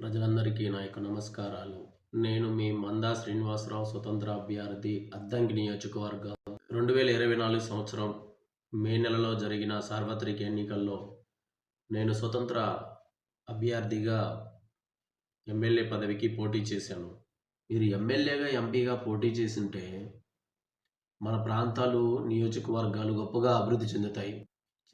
ప్రజలందరికీ నా యొక్క నమస్కారాలు. నేను మీ మందా శ్రీనివాసరావు స్వతంత్ర అభ్యర్థి అద్దంకి నియోజకవర్గం. 2024 సంవత్సరం మే నెలలో జరిగిన సార్వత్రిక ఎన్నికల్లో నేను స్వతంత్ర అభ్యర్థిగా ఎమ్మెల్యే పదవికి పోటీ చేశాను. మీరు ఎమ్మెల్యేగా, ఎంపీగా పోటీ చేసుంటే మన ప్రాంతాలు, నియోజకవర్గాలు గొప్పగా అభివృద్ధి చెందుతాయి.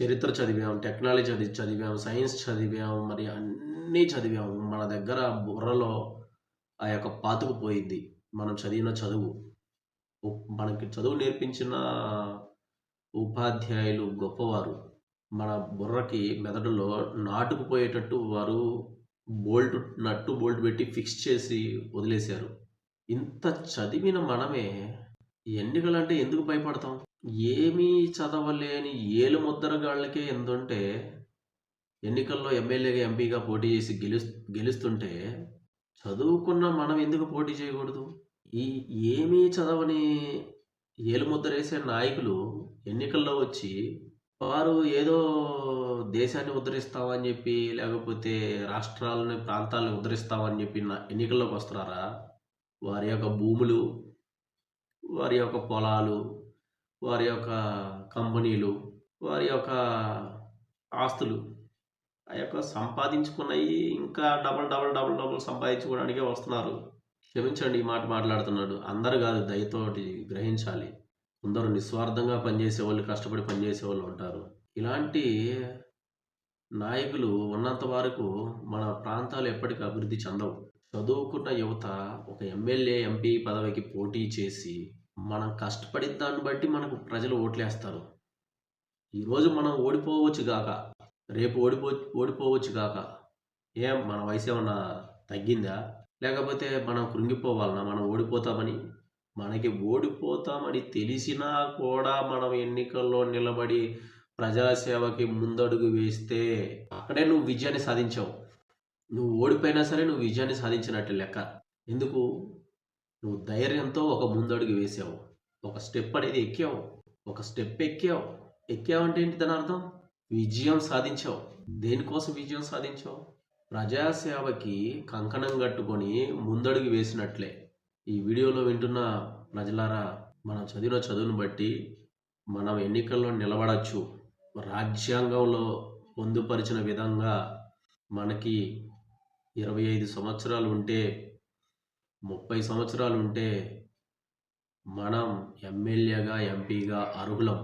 చరిత్ర చదివాం, టెక్నాలజీ చదివాం, సైన్స్ చదివాం, మరి అన్నీ చదివాం. మన దగ్గర బుర్రలో ఆ యొక్క పాతుకుపోయిద్ది మనం చదివిన చదువు. మనకి చదువు నేర్పించిన ఉపాధ్యాయులు గొప్పవారు. మన బుర్రకి, మెదడులో నాటుకుపోయేటట్టు వారు నట్టు బోల్ట్ పెట్టి ఫిక్స్ చేసి వదిలేశారు. ఇంత చదివిన మనమే ఎన్నికలంటే ఎందుకు భయపడతాం? ఏమీ చదవలేని ఏలుముద్దరగాళ్ళకే ఎంతుంటే, ఎన్నికల్లో ఎమ్మెల్యేగా, ఎంపీగా పోటీ చేసి గెలుస్తుంటే, చదువుకున్న మనం ఎందుకు పోటీ చేయకూడదు? ఈ ఏమీ చదవని ఏలుముద్రేసే నాయకులు ఎన్నికల్లో వచ్చి, వారు ఏదో దేశాన్ని ఉద్ధరిస్తామని చెప్పి, లేకపోతే రాష్ట్రాలని, ప్రాంతాలను ఉద్ధరిస్తామని చెప్పి ఎన్నికల్లోకి వస్తున్నారా? వారి యొక్క భూములు, వారి యొక్క పొలాలు, వారి యొక్క కంపెనీలు, వారి యొక్క ఆస్తులు, ఆ యొక్క సంపాదించుకున్నవి ఇంకా డబల్ సంపాదించుకోవడానికే వస్తున్నారు. క్షమించండి ఈ మాట మాట్లాడుతున్నాడు. అందరూ కాదు, దయతోటి గ్రహించాలి. కొందరు నిస్వార్థంగా పనిచేసేవాళ్ళు, కష్టపడి పనిచేసేవాళ్ళు ఉంటారు. ఇలాంటి నాయకులు ఉన్నంత వరకు మన ప్రాంతాలు ఎప్పటికీ అభివృద్ధి చెందవు. చదువుకున్న యువత ఒక ఎమ్మెల్యే, ఎంపీ పదవికి పోటీ చేసి మనం కష్టపడిన దాన్ని బట్టి మనకు ప్రజలు ఓట్లేస్తారు. ఈరోజు మనం ఓడిపోవచ్చు గాక, రేపు ఓడిపోవచ్చు గాక. మన వయసు ఏమన్నా తగ్గిందా? లేకపోతే మనం కృంగిపోవాలనా మనం ఓడిపోతామని? మనకి ఓడిపోతామని తెలిసినా కూడా మనం ఎన్నికల్లో నిలబడి ప్రజాసేవకి ముందడుగు వేస్తే అక్కడే నువ్వు విజయాన్ని సాధించావు. నువ్వు ఓడిపోయినా సరే నువ్వు విజయాన్ని సాధించినట్టు లెక్క. ఎందుకు? నువ్వు ధైర్యంతో ఒక ముందడుగు వేసావు, ఒక స్టెప్ అనేది ఎక్కావు, ఒక స్టెప్ ఎక్కావంటే ఏంటి దాని అర్థం? విజయం సాధించావు. దేనికోసం విజయం సాధించావు? ప్రజాసేవకి కంకణం కట్టుకొని ముందడుగు వేసినట్లే. ఈ వీడియోలో వింటున్న ప్రజలారా, మనం చదివిన చదువును బట్టి మనం ఎన్నికల్లో నిలబడచ్చు. రాజ్యాంగంలో పొందుపరిచిన విధంగా మనకి 25 సంవత్సరాలు ఉంటే, 30 సంవత్సరాలు ఉంటే మనం ఎమ్మెల్యేగా, ఎంపీగా అర్హులం.